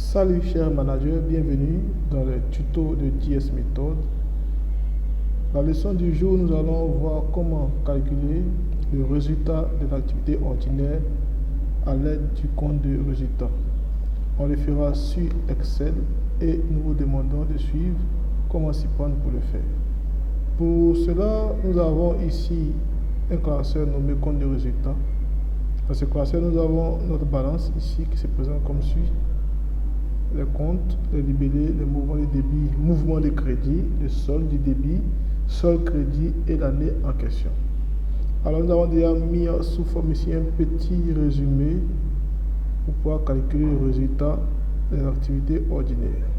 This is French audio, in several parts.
Salut chers managers, bienvenue dans le tuto de JS Method. La leçon du jour, nous allons voir comment calculer le résultat de l'activité ordinaire à l'aide du compte de résultat. On le fera sur Excel et nous vous demandons de suivre comment s'y prendre pour le faire. Pour cela, nous avons ici un classeur nommé compte de résultat. Dans ce classeur, nous avons notre balance ici qui se présente comme suit. Les comptes, les libellés, les mouvements de débit, mouvement de crédit, le solde du débit, solde crédit et l'année en question. Alors nous avons déjà mis sous forme ici un petit résumé pour pouvoir calculer le résultat des activités ordinaires.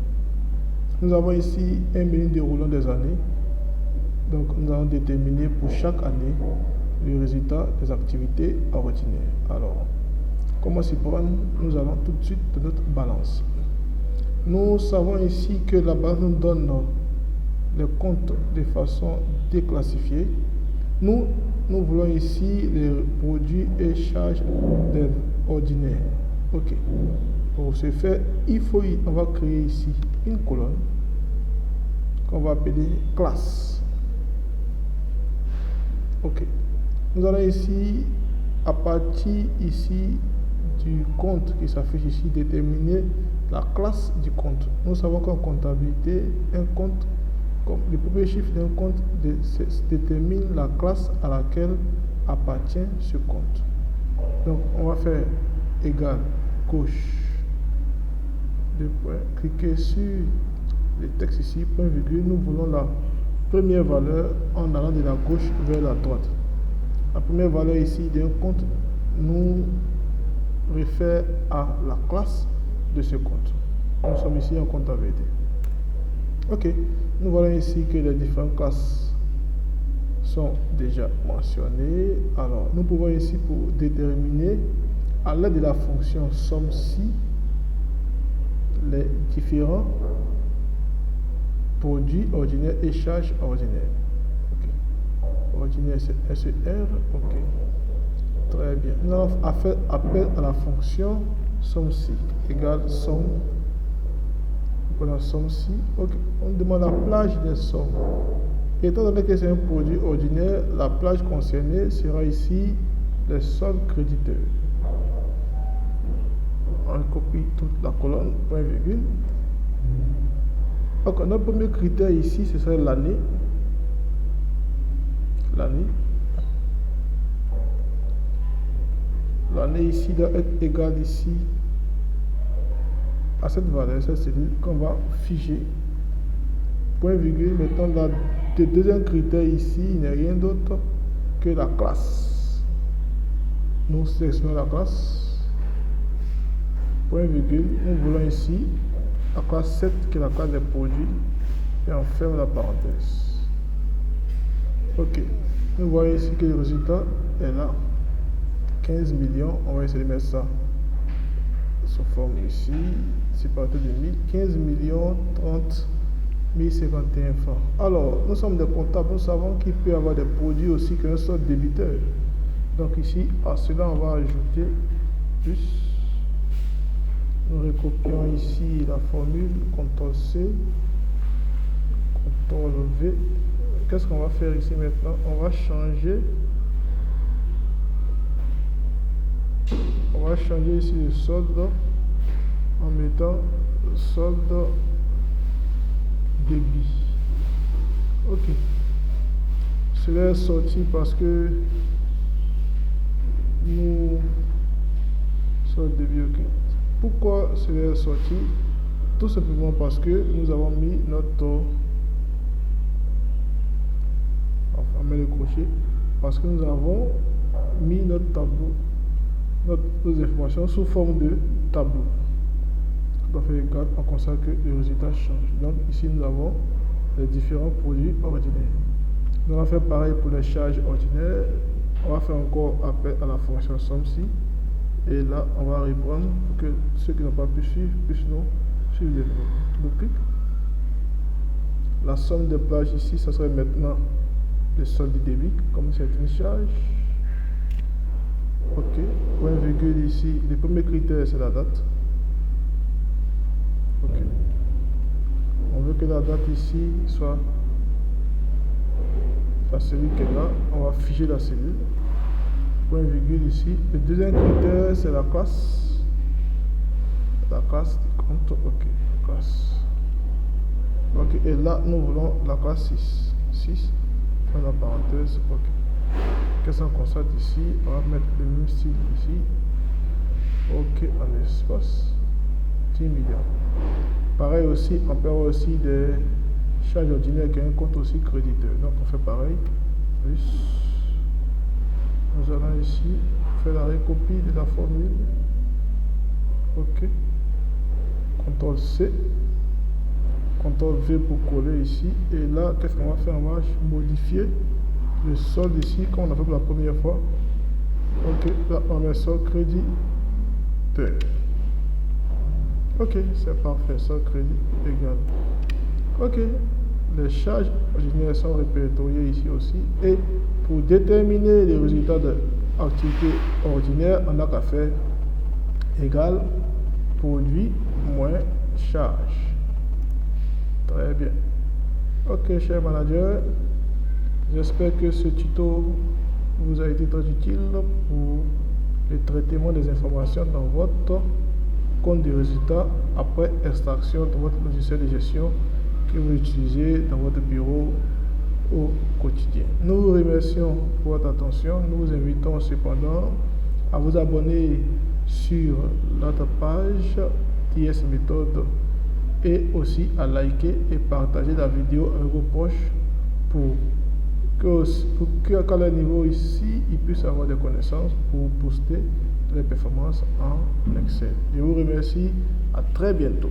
Nous avons ici un menu déroulant des années. Donc nous allons déterminer pour chaque année le résultat des activités ordinaires. Alors, comment s'y prendre? Nous allons tout de suite de notre balance. Nous savons ici que la balance nous donne les comptes de façon déclassifiée. Nous voulons ici les produits et charges ordinaires. Ok. Pour ce faire, on va créer ici une colonne qu'on va appeler classe. Ok. Nous allons ici, à partir ici du compte qui s'affiche ici, déterminer la classe du compte. Nous savons qu'en comptabilité, un compte, comme le premier chiffre d'un compte détermine la classe à laquelle appartient ce compte. Donc, on va faire égal gauche, deux points, cliquez sur le texte ici, point virgule. Nous voulons la première valeur en allant de la gauche vers la droite. La première valeur ici d'un compte nous réfère à la classe de ce compte. Nous sommes ici en comptabilité. Ok, nous voyons ici que les différentes classes sont déjà mentionnées. Alors, nous pouvons ici pour déterminer à l'aide de la fonction somme-ci les différents produits ordinaires et charges ordinaires. Ordinaire c'est SER, ok, très bien. Nous allons faire appel à la fonction somme-ci égale somme. Voilà, somme-ci, ok. On demande la plage des sommes. Étant donné que c'est un produit ordinaire, la plage concernée sera ici les soldes créditeurs. On copie toute la colonne, point virgule. Donc, notre premier critère ici, ce serait l'année. L'année ici doit être égale ici à cette valeur, cette cellule qu'on va figer. Point virgule. Maintenant, le deuxième critère ici n'est rien d'autre que la classe. Nous sélectionnons la classe. Point virgule. Nous voulons ici la classe 7 qui est la classe des produits et on ferme la parenthèse. Ok. Nous voyons ici que le résultat est là. 15 millions. On va essayer de mettre ça sous forme ici. C'est parti de 1000. 15 millions 30 1051 francs. Alors, nous sommes des comptables. Nous savons qu'il peut y avoir des produits aussi qu'un solde débiteur. Donc ici, à cela, on va ajouter plus. Nous recopions ici la formule. CTRL-C. CTRL-V. Qu'est-ce qu'on va faire ici maintenant? On va changer ici le solde en mettant solde débit. Ok. Cela est sorti parce que nous solde débit. Ok. Pourquoi cela est sorti? Tout simplement parce que nous avons mis notre le crochet, parce que nous avons mis notre tableau, nos informations sous forme de tableau. On doit faire égal, on constate que le résultat change. Donc ici nous avons les différents produits ordinaires. Nous allons faire pareil pour les charges ordinaires. On va faire encore appel à la fonction somme-ci. Et là, on va reprendre pour que ceux qui n'ont pas pu suivre puissent nous suivre de nouveau. Double-clic. La somme des plages ici, ça serait maintenant le solde du débit, comme c'est une charge. Ok, point virgule ici, le premier critère c'est la date. date ici soit la cellule qui est là. On va figer la cellule. Point virgule ici. Le deuxième critère, c'est la classe. La classe du compte. Ok, classe. Ok, et là, nous voulons la classe 6. 6, fin de la parenthèse. Ok. Qu'est-ce qu'on constate ici? On va mettre le même style ici. Ok, en espace 10 millions. Pareil aussi, on peut avoir aussi des charges ordinaires qui ont un compte aussi créditeur. Donc on fait pareil. Plus. Nous allons ici faire la recopie de la formule. Ok. CTRL C. CTRL V pour coller ici. Et là, qu'est-ce qu'on va faire? On va modifier le solde ici, comme on a fait pour la première fois. Ok, là on met solde créditeur. Ok, c'est parfait, solde crédit égal. Ok, les charges ordinaires sont répertoriées ici aussi. Et pour déterminer les résultats de l'activité ordinaire, on n'a qu'à faire égal produit moins charge. Très bien. Ok, cher manager, j'espère que ce tuto vous a été très utile pour le traitement des informations dans votre compte des résultats après extraction de votre logiciel de gestion que vous utilisez dans votre bureau au quotidien. Nous vous remercions pour votre attention. Nous vous invitons cependant à vous abonner sur notre page TS Méthode et aussi à liker et partager la vidéo avec vos proches pour qu'à quel niveau ici, ils puissent avoir des connaissances pour booster les performances en Excel. Je vous remercie. À très bientôt.